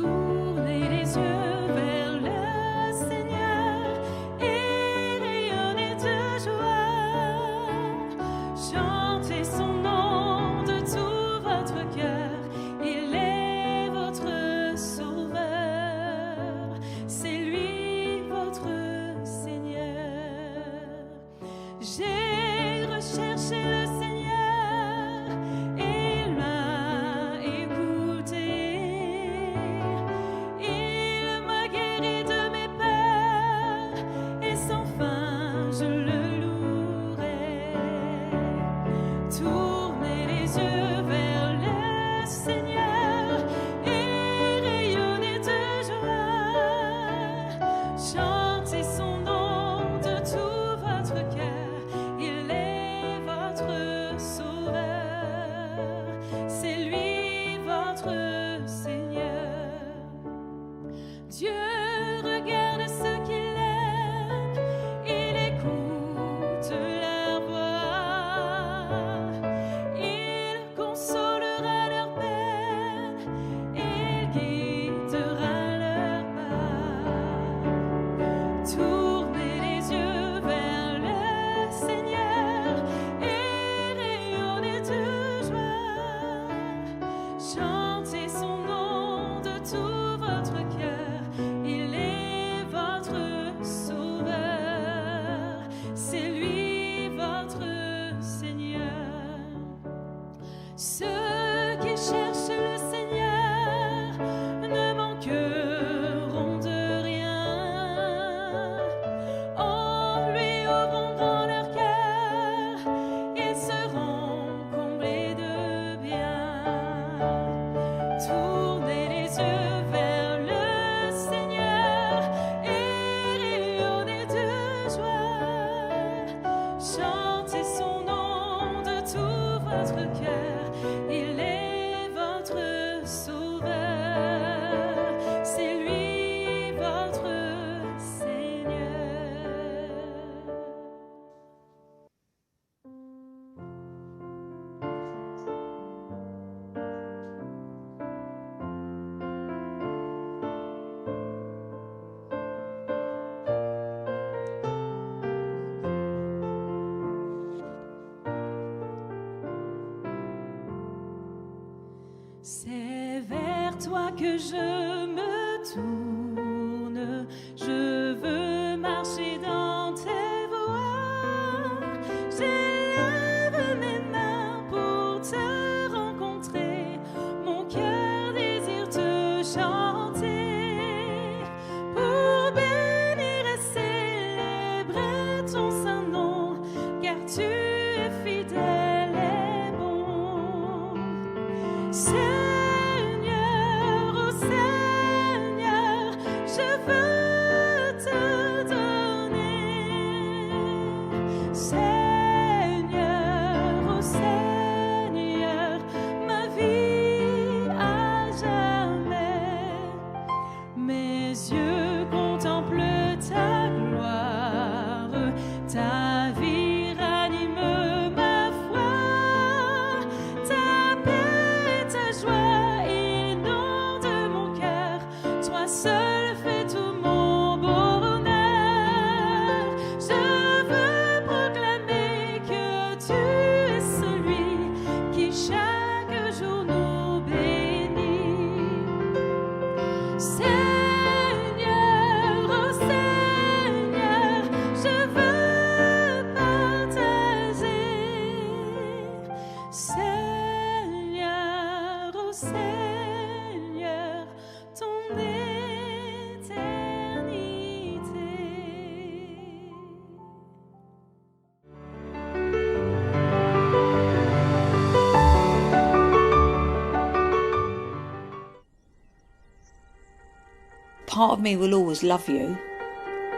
Tournez les yeux vers le Seigneur et rayonnez de joie. Chantez son nom de tout votre cœur. Il est votre sauveur. C'est lui votre Seigneur. J'ai recherché le Seigneur et il m'a écouté. Il m'a guéri de mes peurs et sans fin je le louerai. Tournez les yeux vers le Seigneur et rayonnez de joie. Chantez son nom de tout votre cœur. Il est votre sauveur. C'est lui votre Seigneur. Dieu regarde ceux qu'il aime, il écoute leur voix, il consolera leur peine, il guidera leur pas. Tournez les yeux vers le Seigneur et rayonnez de joie. Chantez son nom de tout votre cœur. Il est votre sauveur. C'est lui votre Seigneur. Ceux qui cherchent le Seigneur ne manqueront de rien. En lui ouvrant grand leur cœur, ils seront comblés de bien. Tournez les yeux vers le Seigneur et rayonnez de joie. Chantez son nom de tout votre cœur. Il est votre sauveur. C'est lui votre Seigneur. C'est vers toi que je me tourne. Je veux marcher dans tes voies. J'élève mes mains pour te rencontrer. Mon cœur désire te chanter. Pour bénir et célébrer ton saint nom, car tu es fidèle et bon. Seigneur, oh Seigneur, je veux te donner. Seigneur, oh Seigneur, ma vie à jamais. Mes yeux contemplent ta gloire, ta vie ranime ma foi, ta paix, ta joie inonde mon cœur, toi seul fais tout mon bonheur. Je veux proclamer que tu es celui qui chaque jour nous bénit. Seigneur, oh Seigneur, je veux partager. Seigneur, oh Seigneur, ton éternité. Part of me will always love you,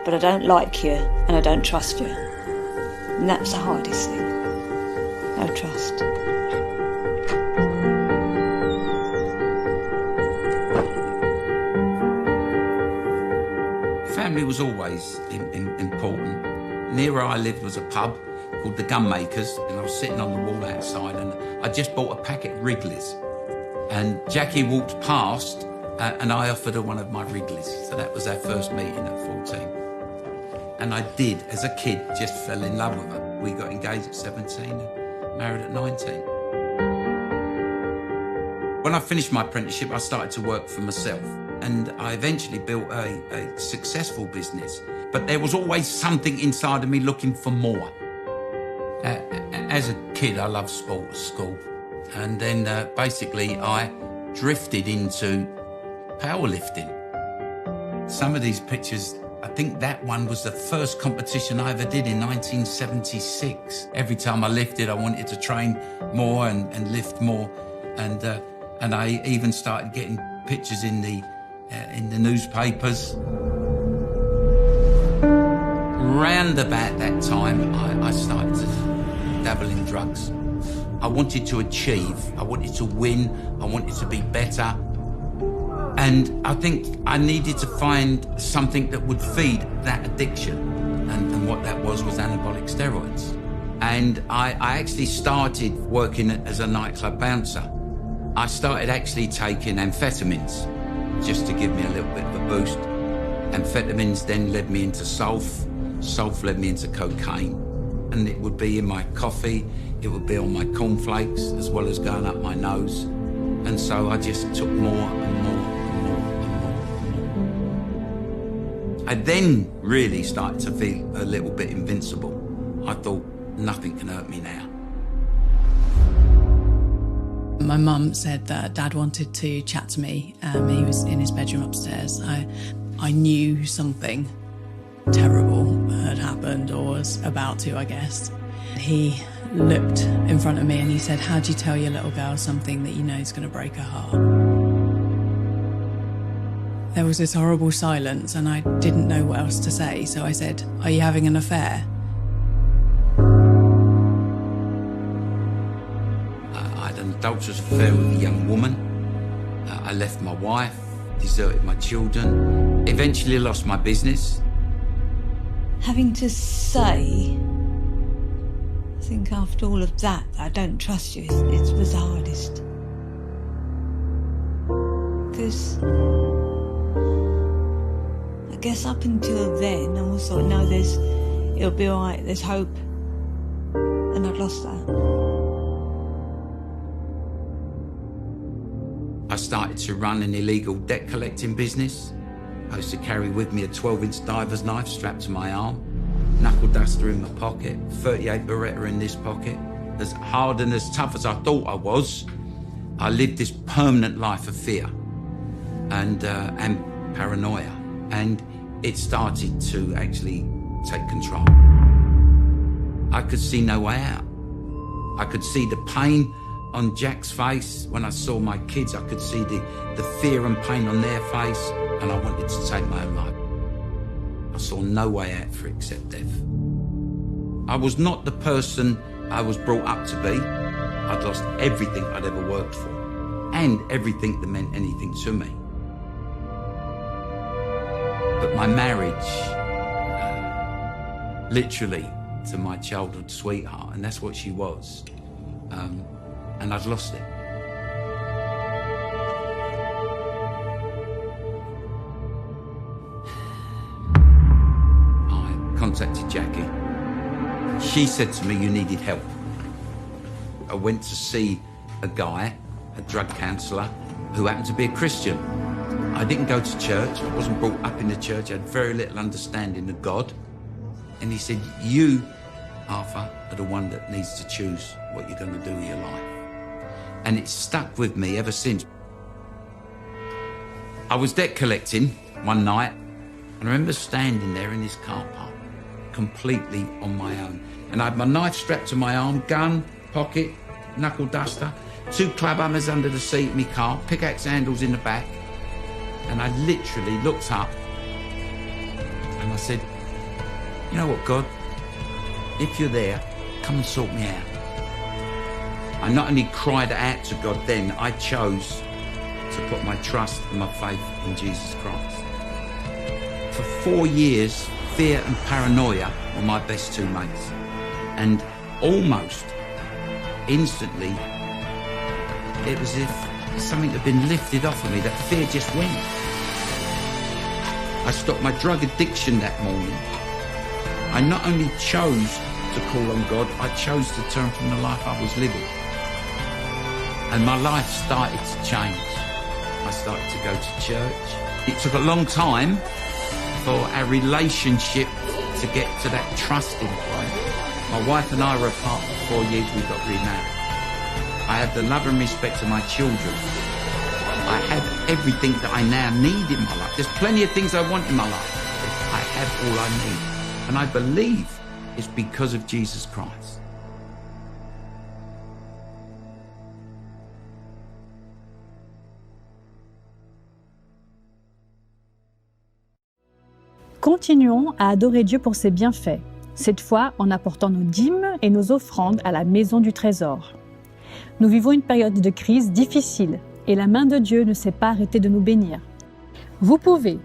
but I don't like you and I don't trust you. And that's the hardest thing. No trust. Family was always important. Near where I lived was a pub called the Gunmakers, and I was sitting on the wall outside and I just bought a packet of Wrigley's. And Jackie walked past and I offered her one of my Wrigley's. So that was our first meeting at 14. And I did, as a kid, just fell in love with her. We got engaged at 17 and married at 19. When I finished my apprenticeship, I started to work for myself. And I eventually built a successful business. But there was always something inside of me looking for more. As a kid, I loved sport at school. And then basically I drifted into powerlifting. Some of these pictures, I think that one was the first competition I ever did in 1976. Every time I lifted, I wanted to train more and lift more. And I even started getting pictures in the newspapers. Round about that time, I started to dabble in drugs. I wanted to achieve, I wanted to win, I wanted to be better. And I think I needed to find something that would feed that addiction. And what that was anabolic steroids. And I actually started working as a nightclub bouncer. I started actually taking amphetamines just to give me a little bit of a boost. Amphetamines then led me into sulf. Sulf led me into cocaine. And it would be in my coffee, it would be on my cornflakes, as well as going up my nose. And so I just took more and more and more and more. I then really started to feel a little bit invincible. I thought, nothing can hurt me now. My mum said that Dad wanted to chat to me. He was in his bedroom upstairs. I knew something terrible had happened, or was about to, I guess. He looked in front of me and he said, "How do you tell your little girl something that you know is going to break her heart?" There was this horrible silence and I didn't know what else to say, so I said, "Are you having an affair?" I had an adulterous affair with a young woman. I left my wife, deserted my children, eventually lost my business. Having to say, I think after all of that, I don't trust you, it was the hardest. Because I guess up until then, I was thought, no, it'll be all right, there's hope. And I'd lost that. I started to run an illegal debt collecting business. I used to carry with me a 12-inch diver's knife strapped to my arm, knuckle duster in my pocket, 38 Beretta in this pocket. As hard and as tough as I thought I was, I lived this permanent life of fear and paranoia. And it started to actually take control. I could see no way out. I could see the pain on Jack's face. When I saw my kids, I could see the fear and pain on their face, and I wanted to take my own life. I saw no way out for it except death. I was not the person I was brought up to be. I'd lost everything I'd ever worked for, and everything that meant anything to me. But my marriage, literally, to my childhood sweetheart, and that's what she was, and I'd lost it. I contacted Jackie. She said to me, you needed help. I went to see a guy, a drug counsellor, who happened to be a Christian. I didn't go to church. I wasn't brought up in the church. I had very little understanding of God. And he said, you, Arthur, are the one that needs to choose what you're going to do with your life. And it's stuck with me ever since. I was debt collecting one night, and I remember standing there in this car park, completely on my own. And I had my knife strapped to my arm, gun, pocket, knuckle duster, 2 club hammers under the seat of my car, pickaxe handles in the back. And I literally looked up and I said, you know what, God? If you're there, come and sort me out. I not only cried out to God then, I chose to put my trust and my faith in Jesus Christ. For 4 years, fear and paranoia were my best 2 mates. And almost instantly, it was as if something had been lifted off of me, that fear just went. I stopped my drug addiction that morning. I not only chose to call on God, I chose to turn from the life I was living. And my life started to change. I started to go to church. It took a long time for our relationship to get to that trusting point. My wife and I were apart for 4 years, we got remarried. I had the love and respect of my children. I had everything that I now need in my life. There's plenty of things I want in my life. I have all I need. And I believe it's because of Jesus Christ. Continuons à adorer Dieu pour ses bienfaits, cette fois en apportant nos dîmes et nos offrandes à la maison du trésor. Nous vivons une période de crise difficile et la main de Dieu ne s'est pas arrêtée de nous bénir. Vous pouvez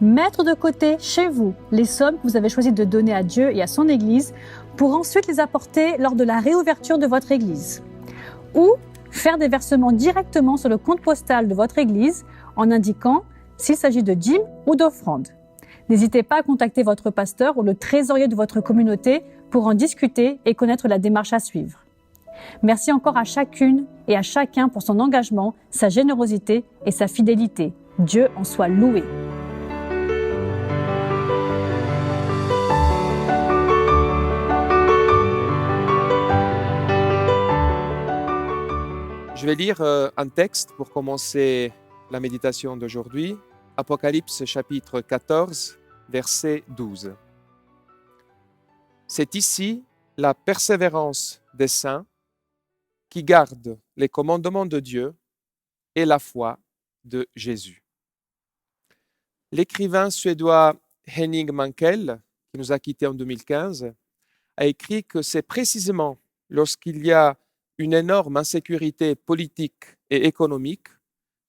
mettre de côté chez vous les sommes que vous avez choisi de donner à Dieu et à son Église pour ensuite les apporter lors de la réouverture de votre Église. Ou faire des versements directement sur le compte postal de votre Église en indiquant s'il s'agit de dîmes ou d'offrandes. N'hésitez pas à contacter votre pasteur ou le trésorier de votre communauté pour en discuter et connaître la démarche à suivre. Merci encore à chacune et à chacun pour son engagement, sa générosité et sa fidélité. Dieu en soit loué. Je vais lire un texte pour commencer la méditation d'aujourd'hui. Apocalypse chapitre 14, verset 12. C'est ici la persévérance des saints qui gardent les commandements de Dieu et la foi de Jésus. L'écrivain suédois Henning Mankell, qui nous a quittés en 2015, a écrit que c'est précisément lorsqu'il y a une énorme insécurité politique et économique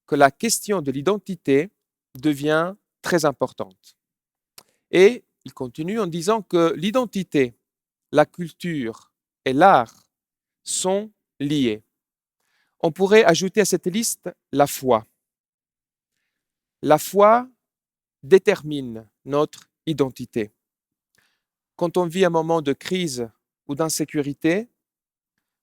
que la question de l'identité devient très importante. Et il continue en disant que l'identité, la culture et l'art sont liés. On pourrait ajouter à cette liste la foi. La foi détermine notre identité. Quand on vit un moment de crise ou d'insécurité,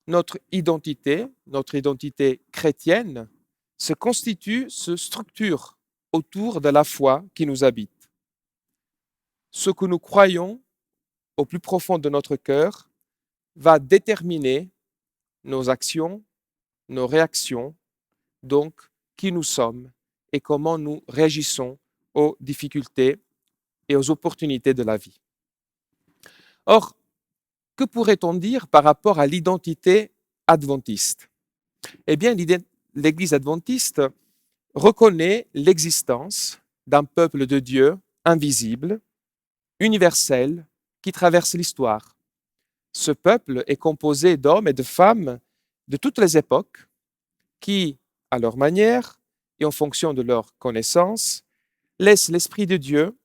notre identité chrétienne, se constitue, se structure autour de la foi qui nous habite. Ce que nous croyons au plus profond de notre cœur va déterminer nos actions, nos réactions, donc qui nous sommes et comment nous réagissons aux difficultés et aux opportunités de la vie. Or, que pourrait-on dire par rapport à l'identité adventiste? Eh bien, l'Église adventiste reconnaît l'existence d'un peuple de Dieu invisible, universel, qui traverse l'histoire. Ce peuple est composé d'hommes et de femmes de toutes les époques qui, à leur manière et en fonction de leur connaissance, laissent l'Esprit de Dieu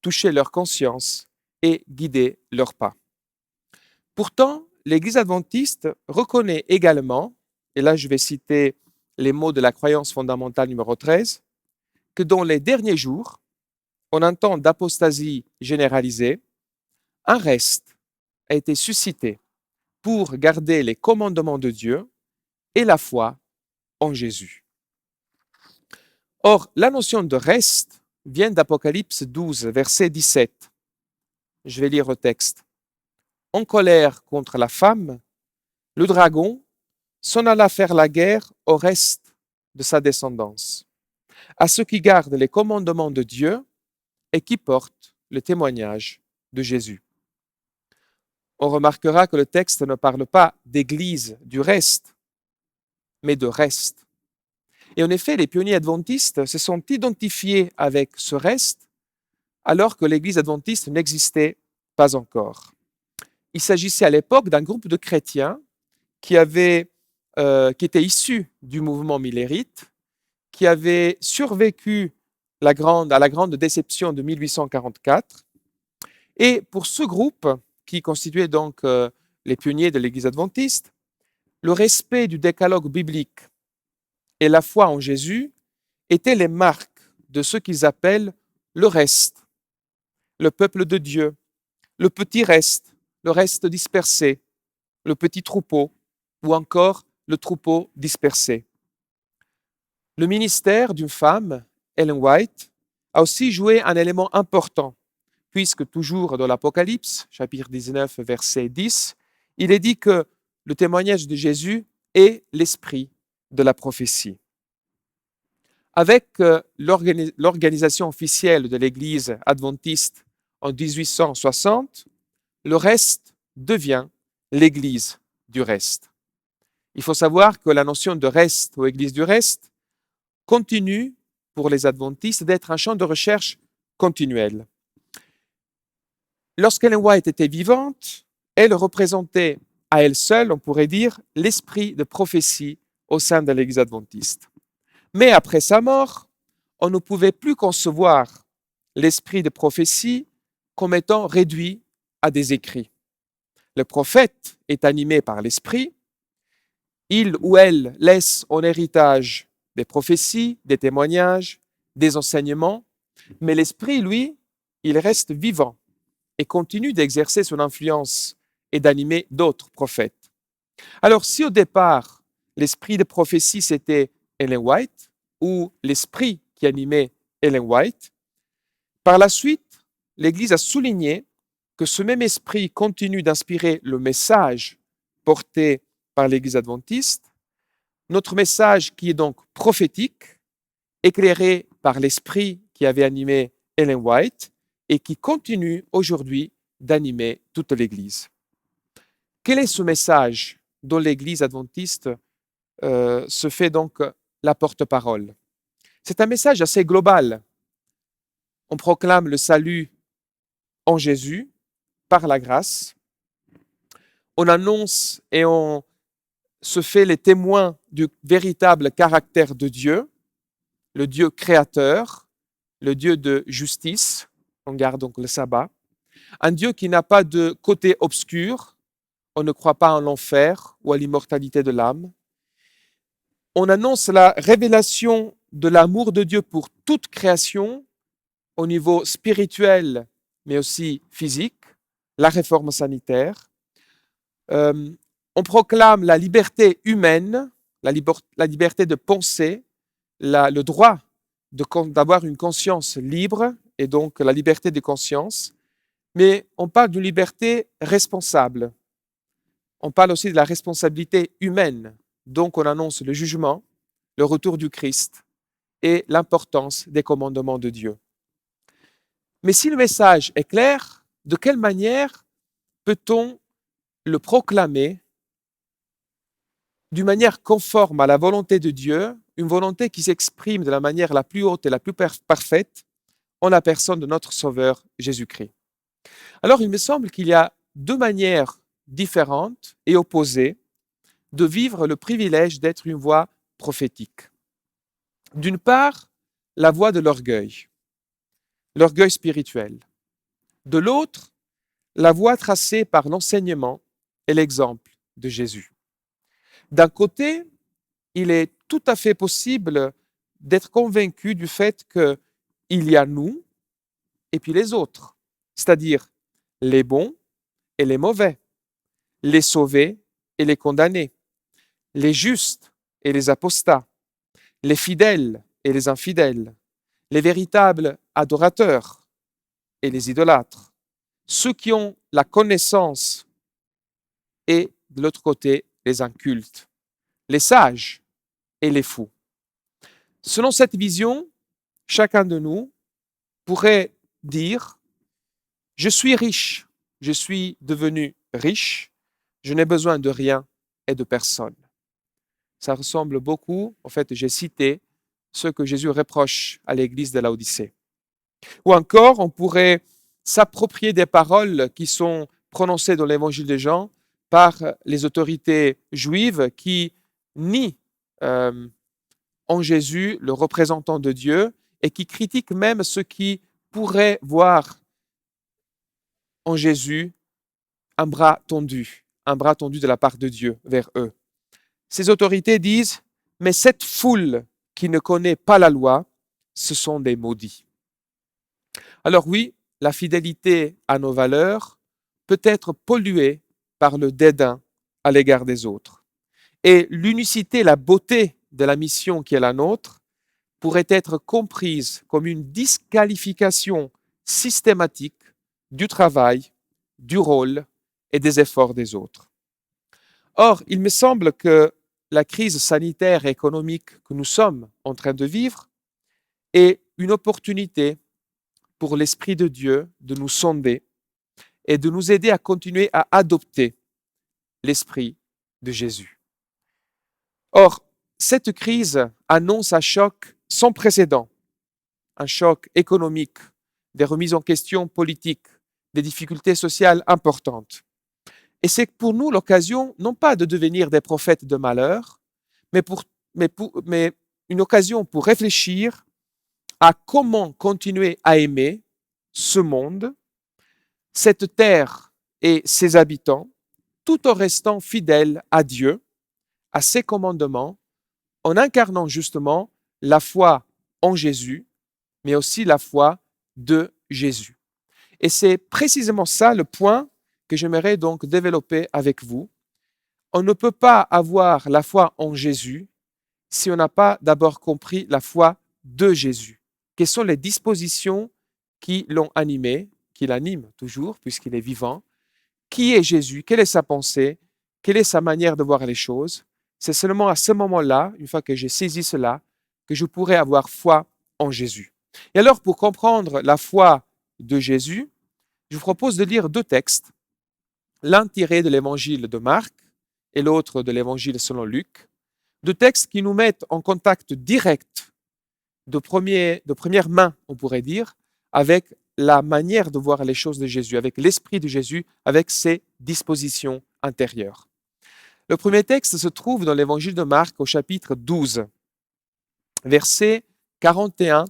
toucher leur conscience et guider leurs pas. Pourtant, l'Église adventiste reconnaît également, et là je vais citer les mots de la croyance fondamentale numéro 13, que dans les derniers jours, en un temps d'apostasie généralisée, un reste a été suscité pour garder les commandements de Dieu et la foi en Jésus. Or, la notion de reste vient d'Apocalypse 12, verset 17. Je vais lire le texte. En colère contre la femme, le dragon s'en alla faire la guerre au reste de sa descendance, à ceux qui gardent les commandements de Dieu et qui portent le témoignage de Jésus. On remarquera que le texte ne parle pas d'église du reste, mais de reste. Et en effet, les pionniers adventistes se sont identifiés avec ce reste alors que l'église adventiste n'existait pas encore. Il s'agissait à l'époque d'un groupe de chrétiens qui étaient issus du mouvement millérite, qui avaient survécu à la grande déception de 1844. Et pour ce groupe, qui constituait donc les pionniers de l'Église adventiste, le respect du décalogue biblique et la foi en Jésus étaient les marques de ce qu'ils appellent le reste, le peuple de Dieu, le petit reste, le reste dispersé, le petit troupeau ou encore le troupeau dispersé. Le ministère d'une femme, Ellen White, a aussi joué un élément important, puisque toujours dans l'Apocalypse, chapitre 19, verset 10, il est dit que le témoignage de Jésus est l'esprit de la prophétie. Avec l'organisation officielle de l'Église adventiste en 1860, le reste devient l'Église du reste. Il faut savoir que la notion de reste ou Église du reste continue pour les adventistes d'être un champ de recherche continuel. Lorsqu'Ellen White était vivante, elle représentait à elle seule, on pourrait dire, l'esprit de prophétie au sein de l'Église adventiste. Mais après sa mort, on ne pouvait plus concevoir l'esprit de prophétie comme étant réduit à des écrits. Le prophète est animé par l'esprit, il ou elle laisse en héritage des prophéties, des témoignages, des enseignements, mais l'esprit, lui, il reste vivant et continue d'exercer son influence et d'animer d'autres prophètes. Alors, si au départ, l'esprit de prophétie, c'était Ellen White, ou l'esprit qui animait Ellen White, par la suite, l'Église a souligné que ce même esprit continue d'inspirer le message porté par l'Église adventiste, notre message qui est donc prophétique, éclairé par l'esprit qui avait animé Ellen White et qui continue aujourd'hui d'animer toute l'Église. Quel est ce message dont l'Église adventiste se fait donc la porte-parole? C'est un message assez global. On proclame le salut en Jésus par la grâce. On annonce et on se fait les témoins du véritable caractère de Dieu, le Dieu créateur, le Dieu de justice, on garde donc le sabbat, un Dieu qui n'a pas de côté obscur, on ne croit pas en l'enfer ou à l'immortalité de l'âme. On annonce la révélation de l'amour de Dieu pour toute création au niveau spirituel, mais aussi physique, la réforme sanitaire. On proclame la liberté humaine, la liberté de penser, le droit d'avoir une conscience libre et donc la liberté de conscience, mais on parle d'une liberté responsable. On parle aussi de la responsabilité humaine, donc on annonce le jugement, le retour du Christ et l'importance des commandements de Dieu. Mais si le message est clair, de quelle manière peut-on le proclamer d'une manière conforme à la volonté de Dieu, une volonté qui s'exprime de la manière la plus haute et la plus parfaite en la personne de notre Sauveur Jésus-Christ. Alors, il me semble qu'il y a deux manières différentes et opposées de vivre le privilège d'être une voix prophétique. D'une part, la voix de l'orgueil spirituel. De l'autre, la voie tracée par l'enseignement et l'exemple de Jésus. D'un côté, il est tout à fait possible d'être convaincu du fait qu'il y a nous et puis les autres, c'est-à-dire les bons et les mauvais, les sauvés et les condamnés, les justes et les apostats, les fidèles et les infidèles, les véritables adorateurs et les idolâtres, ceux qui ont la connaissance et de l'autre côté les incultes, les sages et les fous. Selon cette vision, chacun de nous pourrait dire « Je suis riche, je suis devenu riche, je n'ai besoin de rien et de personne. » Ça ressemble beaucoup, en fait, j'ai cité ce que Jésus reproche à l'église de Laodicée. Ou encore, on pourrait s'approprier des paroles qui sont prononcées dans l'évangile de Jean par les autorités juives qui nient en Jésus le représentant de Dieu et qui critiquent même ceux qui pourraient voir en Jésus un bras tendu de la part de Dieu vers eux. Ces autorités disent mais cette foule qui ne connaît pas la loi, ce sont des maudits. Alors oui, la fidélité à nos valeurs peut être polluée par le dédain à l'égard des autres. Et l'unicité, la beauté de la mission qui est la nôtre pourrait être comprise comme une disqualification systématique du travail, du rôle et des efforts des autres. Or, il me semble que la crise sanitaire et économique que nous sommes en train de vivre est une opportunité pour l'Esprit de Dieu de nous sonder et de nous aider à continuer à adopter l'Esprit de Jésus. Or, cette crise annonce un choc sans précédent, un choc économique, des remises en question politiques, des difficultés sociales importantes. Et c'est pour nous l'occasion, non pas de devenir des prophètes de malheur, mais une occasion pour réfléchir à comment continuer à aimer ce monde, cette terre et ses habitants, tout en restant fidèles à Dieu, à ses commandements, en incarnant justement la foi en Jésus, mais aussi la foi de Jésus. Et c'est précisément ça le point que j'aimerais donc développer avec vous. On ne peut pas avoir la foi en Jésus si on n'a pas d'abord compris la foi de Jésus. Quelles sont les dispositions qui l'ont animé, qui l'animent toujours puisqu'il est vivant? Qui est Jésus? Quelle est sa pensée? Quelle est sa manière de voir les choses? C'est seulement à ce moment-là, une fois que j'ai saisi cela, que je pourrai avoir foi en Jésus. Et alors, pour comprendre la foi de Jésus, je vous propose de lire deux textes, l'un tiré de l'évangile de Marc et l'autre de l'évangile selon Luc, deux textes qui nous mettent en contact direct de première main, on pourrait dire, avec la manière de voir les choses de Jésus, avec l'esprit de Jésus, avec ses dispositions intérieures. Le premier texte se trouve dans l'évangile de Marc au chapitre 12, versets 41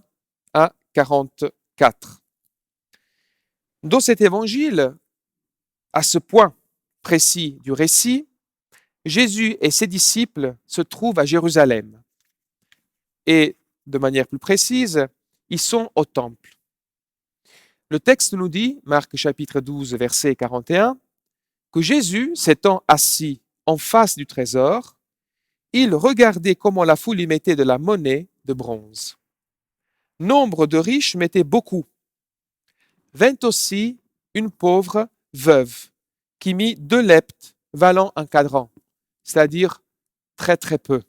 à 44. Dans cet évangile, à ce point précis du récit, Jésus et ses disciples se trouvent à Jérusalem. Et de manière plus précise, ils sont au temple. Le texte nous dit, Marc chapitre 12, verset 41, que Jésus, s'étant assis en face du trésor, il regardait comment la foule y mettait de la monnaie de bronze. Nombre de riches mettaient beaucoup. Vint aussi une pauvre veuve qui mit 2 leptes valant un cadran, c'est-à-dire très très peu.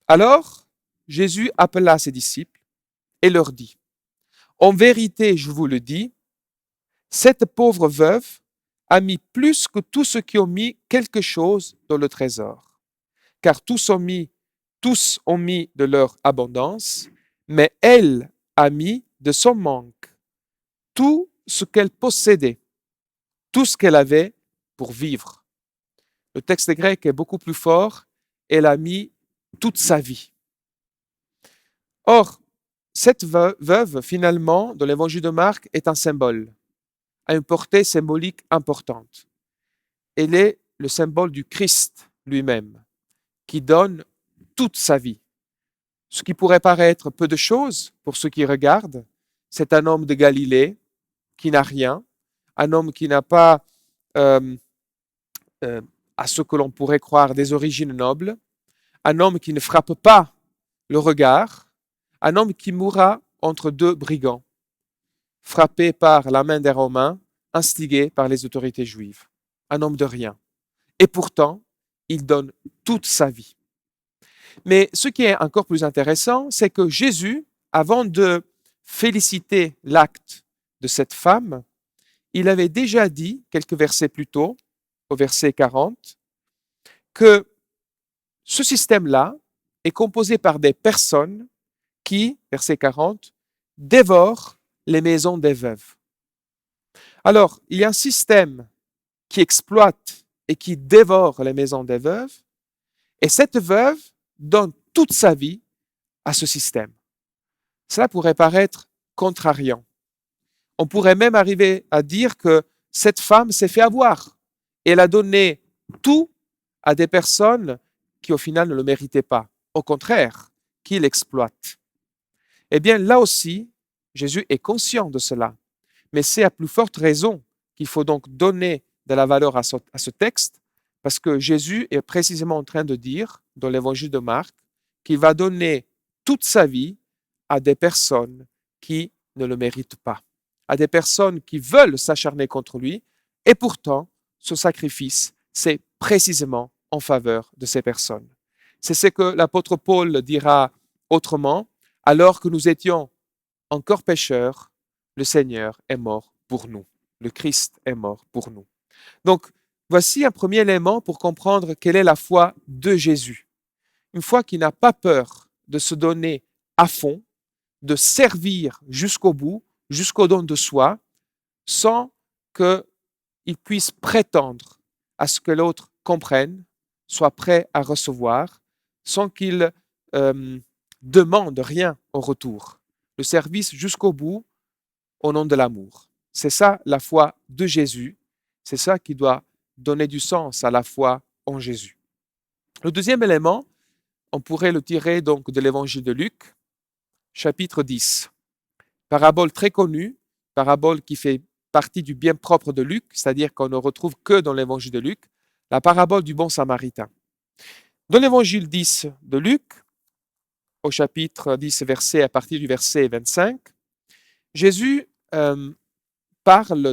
Alors, Jésus appela ses disciples et leur dit, « En vérité, je vous le dis, cette pauvre veuve a mis plus que tous ceux qui ont mis quelque chose dans le trésor. Car tous ont mis de leur abondance, mais elle a mis de son manque tout ce qu'elle possédait, tout ce qu'elle avait pour vivre. » Le texte grec est beaucoup plus fort. Elle a mis toute sa vie. Or, cette veuve, finalement, dans l'évangile de Marc, est un symbole, a une portée symbolique importante. Elle est le symbole du Christ lui-même, qui donne toute sa vie. Ce qui pourrait paraître peu de choses pour ceux qui regardent, c'est un homme de Galilée qui n'a rien, un homme qui n'a pas, à ce que l'on pourrait croire, des origines nobles, un homme qui ne frappe pas le regard, un homme qui mourra entre 2 brigands, frappé par la main des Romains, instigé par les autorités juives. Un homme de rien. Et pourtant, il donne toute sa vie. Mais ce qui est encore plus intéressant, c'est que Jésus, avant de féliciter l'acte de cette femme, il avait déjà dit, quelques versets plus tôt, au verset 40, que ce système-là est composé par des personnes qui, verset 40, dévorent les maisons des veuves. Alors, il y a un système qui exploite et qui dévore les maisons des veuves, et cette veuve donne toute sa vie à ce système. Cela pourrait paraître contrariant. On pourrait même arriver à dire que cette femme s'est fait avoir. Elle a donné tout à des personnes qui au final ne le méritait pas. Au contraire, qui l'exploite. Eh bien, là aussi, Jésus est conscient de cela. Mais c'est à plus forte raison qu'il faut donc donner de la valeur à ce texte, parce que Jésus est précisément en train de dire, dans l'évangile de Marc, qu'il va donner toute sa vie à des personnes qui ne le méritent pas, à des personnes qui veulent s'acharner contre lui, et pourtant, ce sacrifice, c'est précisément en faveur de ces personnes. C'est ce que l'apôtre Paul dira autrement, alors que nous étions encore pécheurs, le Seigneur est mort pour nous. Le Christ est mort pour nous. Donc, voici un premier élément pour comprendre quelle est la foi de Jésus. Une foi qui n'a pas peur de se donner à fond, de servir jusqu'au bout, jusqu'au don de soi, sans qu'il puisse prétendre à ce que l'autre comprenne, soit prêt à recevoir, sans qu'il demande rien en retour. Le service jusqu'au bout au nom de l'amour. C'est ça la foi de Jésus. C'est ça qui doit donner du sens à la foi en Jésus. Le deuxième élément, on pourrait le tirer donc de l'évangile de Luc, chapitre 10. Parabole très connue, parabole qui fait partie du bien propre de Luc, c'est-à-dire qu'on ne retrouve que dans l'évangile de Luc, la parabole du bon samaritain. Dans l'évangile 10 de Luc, au chapitre 10, à partir du verset 25, Jésus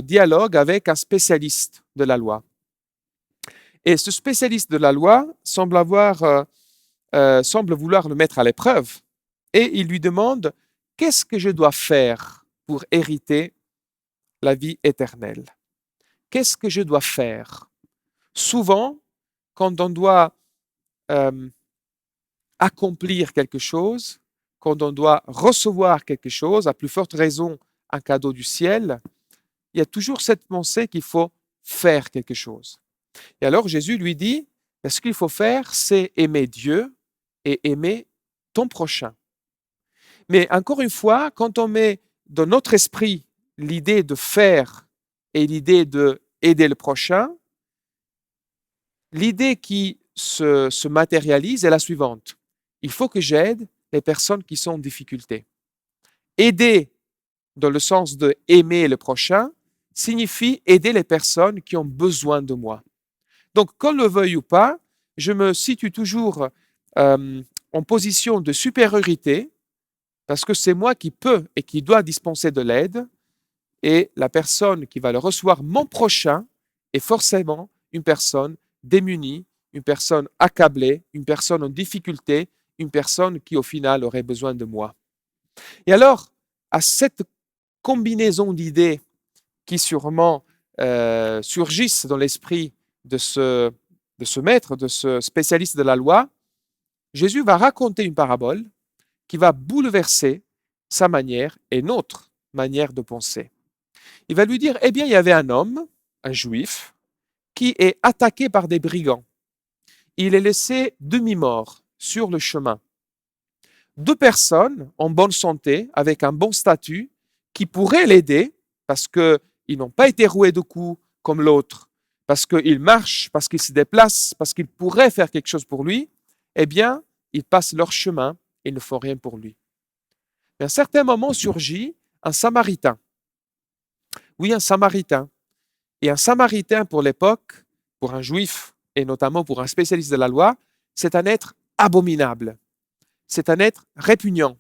dialogue avec un spécialiste de la loi. Et ce spécialiste de la loi semble vouloir le mettre à l'épreuve. Et il lui demande, qu'est-ce que je dois faire pour hériter la vie éternelle? Qu'est-ce que je dois faire? Souvent, quand on doit accomplir quelque chose, quand on doit recevoir quelque chose, à plus forte raison un cadeau du ciel, il y a toujours cette pensée qu'il faut faire quelque chose. Et alors Jésus lui dit, ce qu'il faut faire, c'est aimer Dieu et aimer ton prochain. Mais encore une fois, quand on met dans notre esprit l'idée de faire et l'idée d'aider le prochain, l'idée qui se matérialise est la suivante. Il faut que j'aide les personnes qui sont en difficulté. Aider, dans le sens de aimer le prochain, signifie aider les personnes qui ont besoin de moi. Donc, qu'on le veuille ou pas, je me situe toujours en position de supériorité parce que c'est moi qui peux et qui dois dispenser de l'aide et la personne qui va le recevoir, mon prochain, est forcément une personne démunie, une personne accablée, une personne en difficulté, une personne qui au final aurait besoin de moi. Et alors, à cette combinaison d'idées qui sûrement surgissent dans l'esprit de ce maître, de ce spécialiste de la loi, Jésus va raconter une parabole qui va bouleverser sa manière et notre manière de penser. Il va lui dire, eh bien, il y avait un homme, un juif, qui est attaqué par des brigands. Il est laissé demi-mort sur le chemin. Deux personnes en bonne santé, avec un bon statut, qui pourraient l'aider parce qu'ils n'ont pas été roués de coups comme l'autre, parce qu'ils marchent, parce qu'ils se déplacent, parce qu'ils pourraient faire quelque chose pour lui, eh bien, ils passent leur chemin et ne font rien pour lui. Mais à un certain moment surgit un Samaritain. Oui, un Samaritain. Et un Samaritain pour l'époque, pour un juif et notamment pour un spécialiste de la loi, c'est un être abominable. C'est un être répugnant.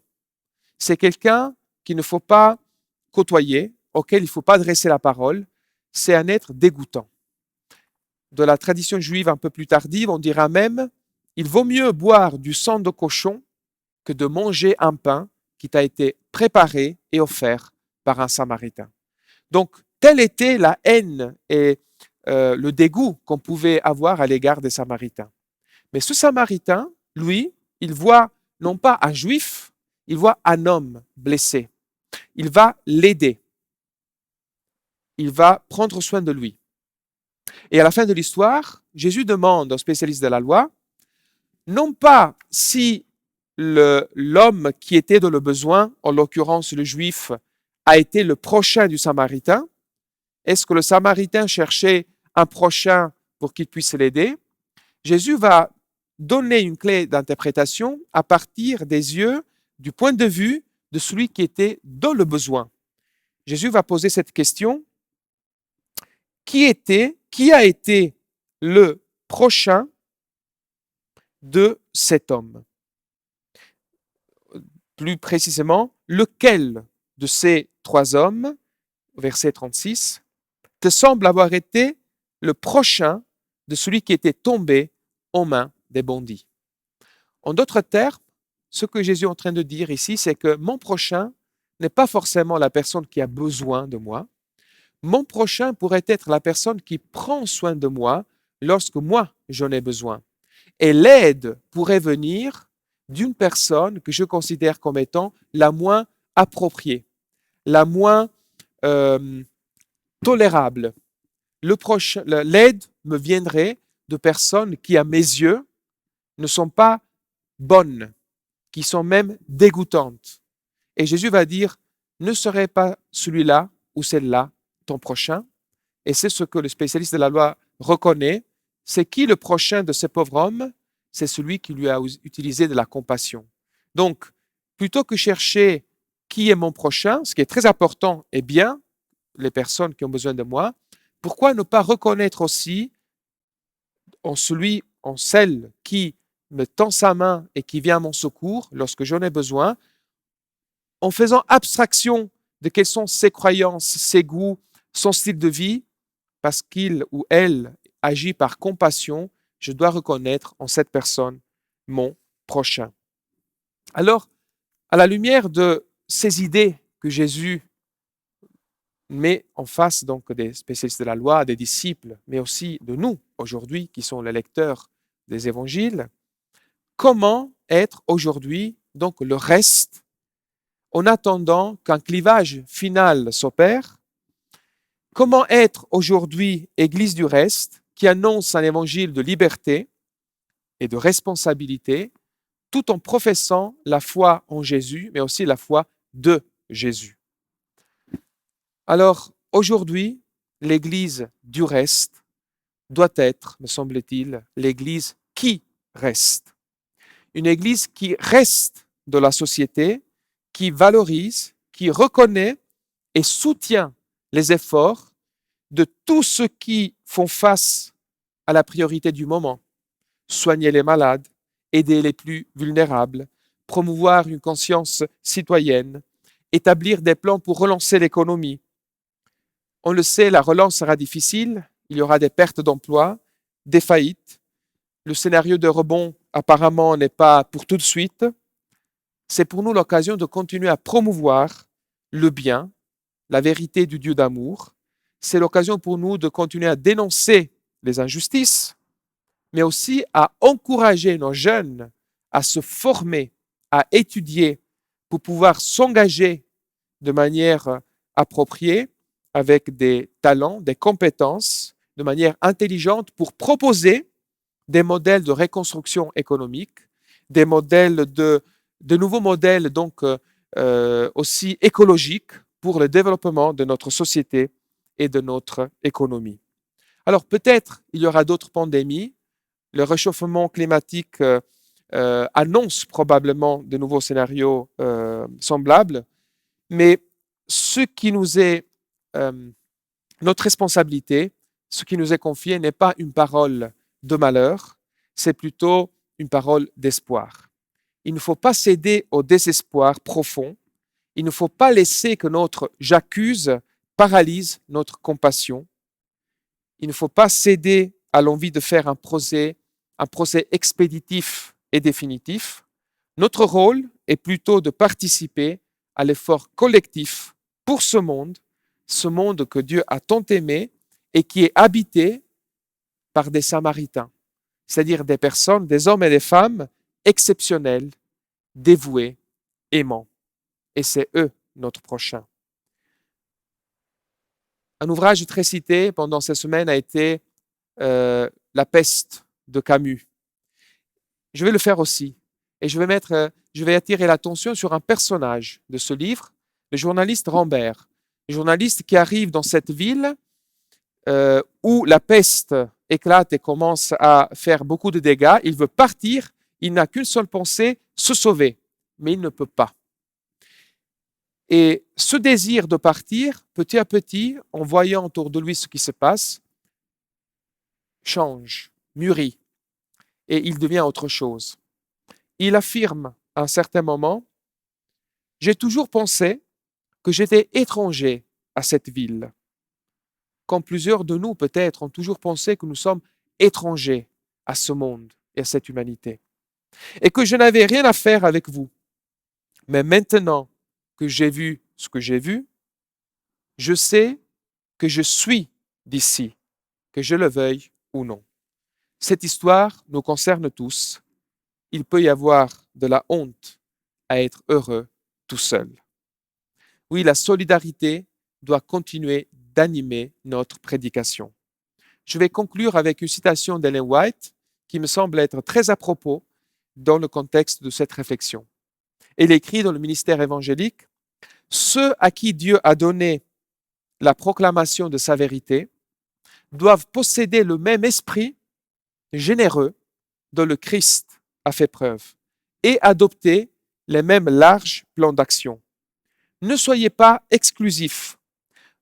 C'est quelqu'un qu'il ne faut pas côtoyer, auquel il ne faut pas adresser la parole. C'est un être dégoûtant. De la tradition juive un peu plus tardive, on dira même, il vaut mieux boire du sang de cochon que de manger un pain qui t'a été préparé et offert par un Samaritain. Donc, telle était la haine et le dégoût qu'on pouvait avoir à l'égard des Samaritains. Mais ce Samaritain, lui, il voit non pas un juif, il voit un homme blessé. Il va l'aider. Il va prendre soin de lui. Et à la fin de l'histoire, Jésus demande aux spécialistes de la loi, non pas si l'homme qui était dans le besoin, en l'occurrence le juif, a été le prochain du Samaritain. Est-ce que le Samaritain cherchait un prochain pour qu'il puisse l'aider? Jésus va donner une clé d'interprétation à partir des yeux, du point de vue de celui qui était dans le besoin. Jésus va poser cette question. Qui a été le prochain de cet homme? Plus précisément, lequel de ces 3 hommes, verset 36, te semble avoir été le prochain de celui qui était tombé aux mains des bandits? En d'autres termes, ce que Jésus est en train de dire ici, c'est que mon prochain n'est pas forcément la personne qui a besoin de moi. Mon prochain pourrait être la personne qui prend soin de moi lorsque moi, j'en ai besoin. Et l'aide pourrait venir d'une personne que je considère comme étant la moins appropriée, la moins tolérable. L'aide me viendrait de personnes qui, à mes yeux, ne sont pas bonnes, qui sont même dégoûtantes. Et Jésus va dire, ne serait pas celui-là ou celle-là ton prochain? Et c'est ce que le spécialiste de la loi reconnaît. C'est qui le prochain de ce pauvre homme? C'est celui qui lui a utilisé de la compassion. Donc, plutôt que chercher qui est mon prochain, ce qui est très important et bien, les personnes qui ont besoin de moi, pourquoi ne pas reconnaître aussi en celle qui me tend sa main et qui vient à mon secours lorsque j'en ai besoin, en faisant abstraction de quelles sont ses croyances, ses goûts, son style de vie, parce qu'il ou elle agit par compassion, je dois reconnaître en cette personne mon prochain. Alors, à la lumière de ces idées que Jésus met en face donc des spécialistes de la loi, des disciples, mais aussi de nous aujourd'hui qui sont les lecteurs des évangiles, comment être aujourd'hui donc le reste en attendant qu'un clivage final s'opère? Comment être aujourd'hui Église du reste qui annonce un évangile de liberté et de responsabilité tout en professant la foi en Jésus, mais aussi la foi de Jésus? Alors, aujourd'hui, l'Église du reste doit être, me semble-t-il, l'Église qui reste. Une Église qui reste de la société, qui valorise, qui reconnaît et soutient les efforts de tous ceux qui font face à la priorité du moment. Soigner les malades, aider les plus vulnérables, promouvoir une conscience citoyenne, établir des plans pour relancer l'économie. On le sait, la relance sera difficile, il y aura des pertes d'emplois, des faillites. Le scénario de rebond apparemment n'est pas pour tout de suite. C'est pour nous l'occasion de continuer à promouvoir le bien, la vérité du Dieu d'amour. C'est l'occasion pour nous de continuer à dénoncer les injustices, mais aussi à encourager nos jeunes à se former, à étudier pour pouvoir s'engager de manière appropriée avec des talents, des compétences, de manière intelligente pour proposer des modèles de reconstruction économique, des modèles de nouveaux modèles donc aussi écologiques pour le développement de notre société et de notre économie. Alors peut-être il y aura d'autres pandémies. Le réchauffement climatique annonce probablement de nouveaux scénarios semblables, mais ce qui nous est notre responsabilité, ce qui nous est confié n'est pas une parole de malheur, c'est plutôt une parole d'espoir. Il ne faut pas céder au désespoir profond. Il ne faut pas laisser que notre « j'accuse » paralyse notre compassion. Il ne faut pas céder à l'envie de faire un procès expéditif et définitif. Notre rôle est plutôt de participer à l'effort collectif pour ce monde que Dieu a tant aimé et qui est habité par des Samaritains, c'est-à-dire des personnes, des hommes et des femmes exceptionnels, dévoués, aimants. Et c'est eux notre prochain. Un ouvrage très cité pendant ces semaines a été La peste de Camus. Je vais le faire aussi. Et je vais attirer l'attention sur un personnage de ce livre, le journaliste Rambert. Le journaliste qui arrive dans cette ville où la peste éclate et commence à faire beaucoup de dégâts. Il veut partir. Il n'a qu'une seule pensée, se sauver. Mais il ne peut pas. Et ce désir de partir, petit à petit, en voyant autour de lui ce qui se passe, change, mûrit, et il devient autre chose. Il affirme à un certain moment, « J'ai toujours pensé que j'étais étranger à cette ville. » Comme plusieurs de nous, peut-être, ont toujours pensé que nous sommes étrangers à ce monde et à cette humanité. Et que je n'avais rien à faire avec vous. Mais maintenant que j'ai vu ce que j'ai vu, je sais que je suis d'ici, que je le veuille ou non. Cette histoire nous concerne tous. Il peut y avoir de la honte à être heureux tout seul. Oui, la solidarité doit continuer d'animer notre prédication. Je vais conclure avec une citation d'Ellen White qui me semble être très à propos dans le contexte de cette réflexion. Elle écrit dans le ministère évangélique, « Ceux à qui Dieu a donné la proclamation de sa vérité doivent posséder le même esprit généreux dont le Christ a fait preuve et adopter les mêmes larges plans d'action. Ne soyez pas exclusifs.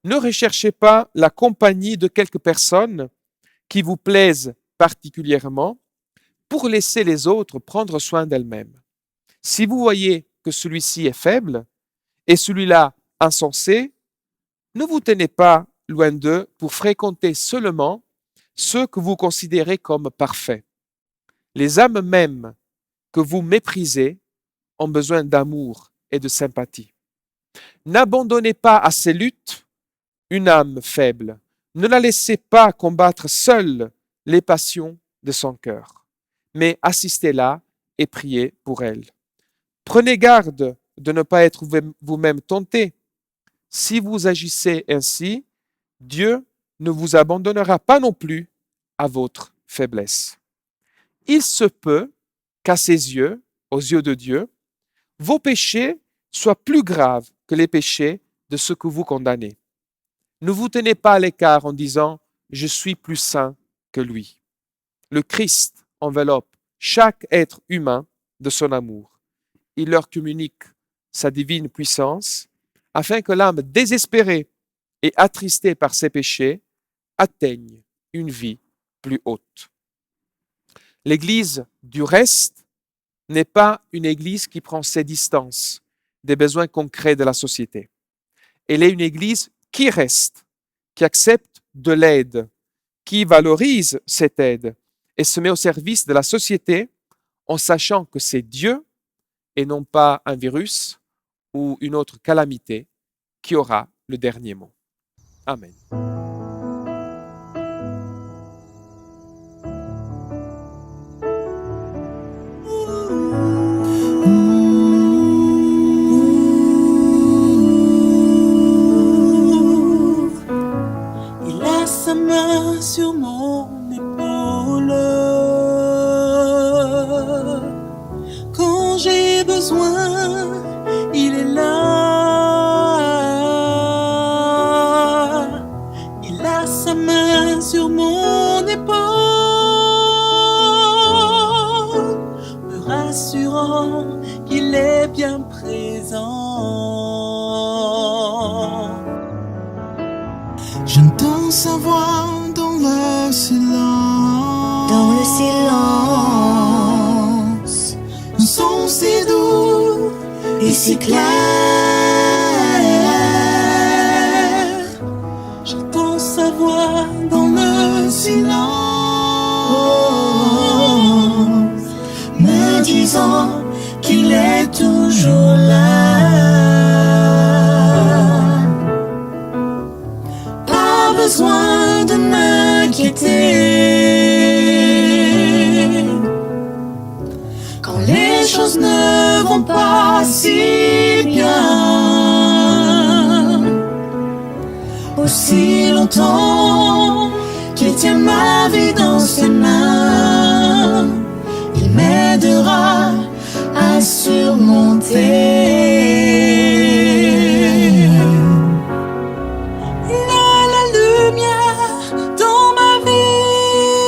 Ne recherchez pas la compagnie de quelques personnes qui vous plaisent particulièrement pour laisser les autres prendre soin d'elles-mêmes. Si vous voyez que celui-ci est faible et celui-là insensé, ne vous tenez pas loin d'eux pour fréquenter seulement ceux que vous considérez comme parfaits. Les âmes mêmes que vous méprisez ont besoin d'amour et de sympathie. N'abandonnez pas à ces luttes une âme faible. Ne la laissez pas combattre seule les passions de son cœur, mais assistez-la et priez pour elle. Prenez garde de ne pas être vous-même tenté. Si vous agissez ainsi, Dieu ne vous abandonnera pas non plus à votre faiblesse. Il se peut qu'à ses yeux, aux yeux de Dieu, vos péchés soient plus graves que les péchés de ceux que vous condamnez. Ne vous tenez pas à l'écart en disant « Je suis plus saint que lui ». Le Christ enveloppe chaque être humain de son amour. Il leur communique sa divine puissance afin que l'âme désespérée et attristée par ses péchés atteigne une vie plus haute. L'Église du reste n'est pas une Église qui prend ses distances des besoins concrets de la société. Elle est une Église qui reste, qui accepte de l'aide, qui valorise cette aide et se met au service de la société en sachant que c'est Dieu et non pas un virus ou une autre calamité qui aura le dernier mot. Amen. Il a sa main sur mon épaule quand j'ai besoin, il est là. Il a sa main sur mon épaule, me rassurant qu'il est bien présent. J'entends sa voix dans le silence. Dans le silence, Un son si doux et si clair. J'entends sa voix dans le silence, Me disant qu'il est toujours là. Pas besoin de m'inquiéter quand les choses ne vont pas si bien. Aussi longtemps qu'il tient ma vie dans ses mains, il m'aidera à surmonter. il a la lumière dans ma vie.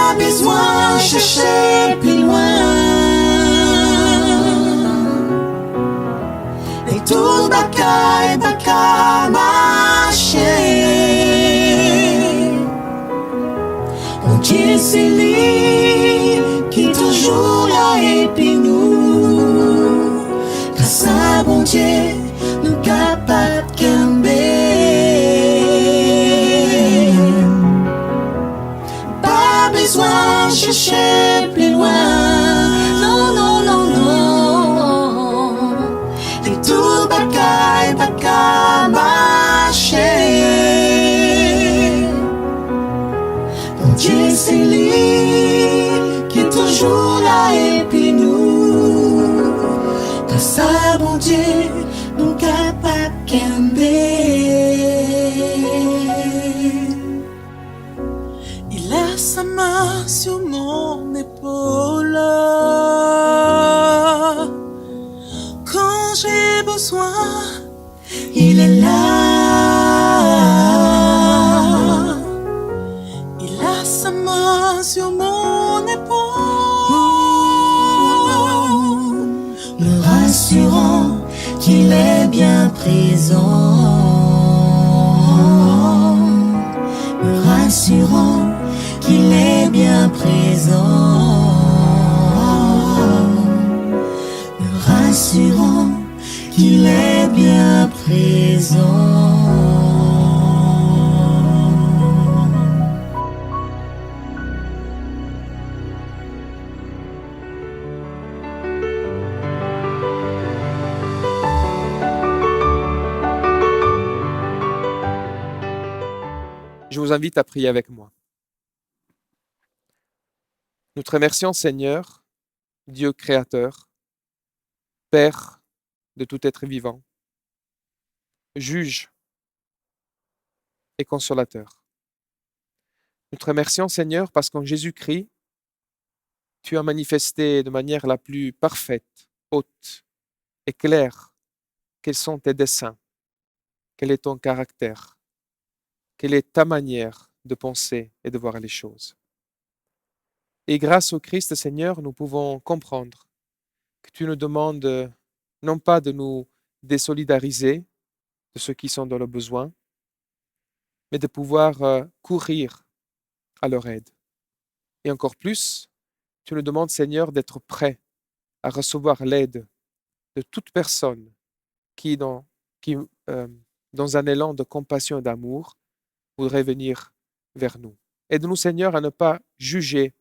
Pas besoin de chercher plus loin. Et tout baka marcher. Mon Dieu, c'est lui qui est toujours là et puis nous. Grâce à bon Dieu, nous capables camber. Pas besoin de chercher plus loin. Non, non, non, non. Et tout baka marcher. Mon Dieu, c'est lui qui est toujours là et puis nous. Grâce à bon Dieu, nous capables camber. Il a sa main sur mon épaule. Quand j'ai besoin, il est là. Il a sa main sur mon épaule, me rassurant qu'il est bien présent. Me rassurant qu'il est bien présent. Me rassurant qu'il est bien présent. Je vous invite à prier avec moi. Nous te remercions, Seigneur, Dieu créateur, Père de tout être vivant, juge et consolateur. Nous te remercions, Seigneur, parce qu'en Jésus-Christ, tu as manifesté de manière la plus parfaite, haute et claire quels sont tes desseins, quel est ton caractère, quelle est ta manière de penser et de voir les choses. Et grâce au Christ, Seigneur, nous pouvons comprendre que tu nous demandes non pas de nous désolidariser de ceux qui sont dans le besoin, mais de pouvoir courir à leur aide. Et encore plus, tu nous demandes, Seigneur, d'être prêt à recevoir l'aide de toute personne qui, dans un élan de compassion et d'amour, voudrait venir vers nous. Aide-nous, Seigneur, à ne pas juger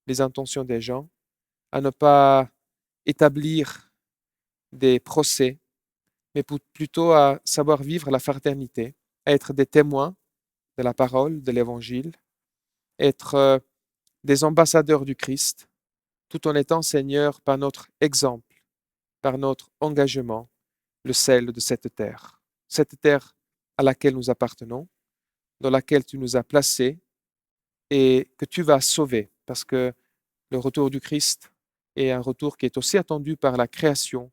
les intentions des gens, à ne pas établir des procès, mais plutôt à savoir vivre la fraternité, à être des témoins de la parole, de l'Évangile, être des ambassadeurs du Christ, tout en étant, Seigneur, par notre exemple, par notre engagement, le sel de cette terre à laquelle nous appartenons, dans laquelle tu nous as placés et que tu vas sauver, parce que le retour du Christ est un retour qui est aussi attendu par la création,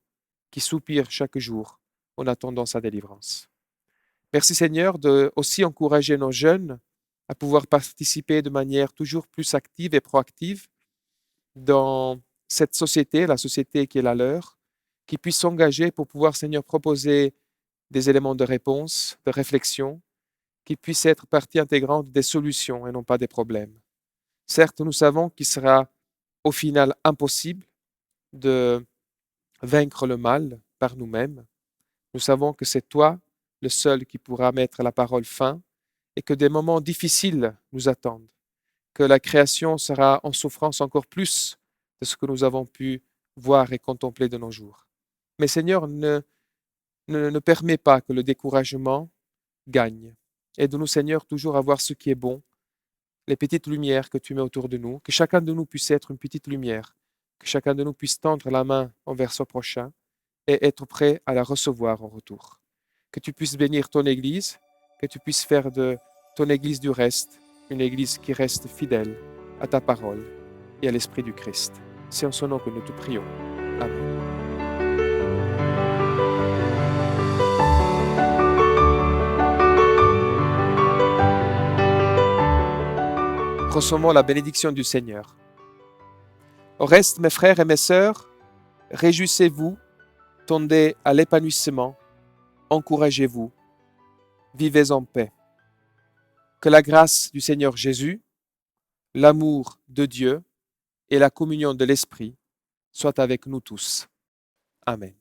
qui soupire chaque jour en attendant sa délivrance. Merci Seigneur de aussi encourager nos jeunes à pouvoir participer de manière toujours plus active et proactive dans cette société, la société qui est la leur, qui puissent s'engager pour pouvoir, Seigneur, proposer des éléments de réponse, de réflexion, qui puissent être partie intégrante des solutions et non pas des problèmes. Certes, nous savons qu'il sera au final impossible de vaincre le mal par nous-mêmes. Nous savons que c'est toi le seul qui pourra mettre la parole fin et que des moments difficiles nous attendent, que la création sera en souffrance encore plus de ce que nous avons pu voir et contempler de nos jours. Mais Seigneur, ne permets pas que le découragement gagne. Aide-nous, Seigneur, toujours à voir ce qui est bon, les petites lumières que tu mets autour de nous, que chacun de nous puisse être une petite lumière, que chacun de nous puisse tendre la main envers son prochain et être prêt à la recevoir en retour. Que tu puisses bénir ton Église, que tu puisses faire de ton Église du reste une Église qui reste fidèle à ta parole et à l'Esprit du Christ. C'est en son nom que nous te prions. Amen. Recevons la bénédiction du Seigneur. Au reste, mes frères et mes sœurs, réjouissez-vous, tendez à l'épanouissement, encouragez-vous, vivez en paix. Que la grâce du Seigneur Jésus, l'amour de Dieu et la communion de l'Esprit soient avec nous tous. Amen.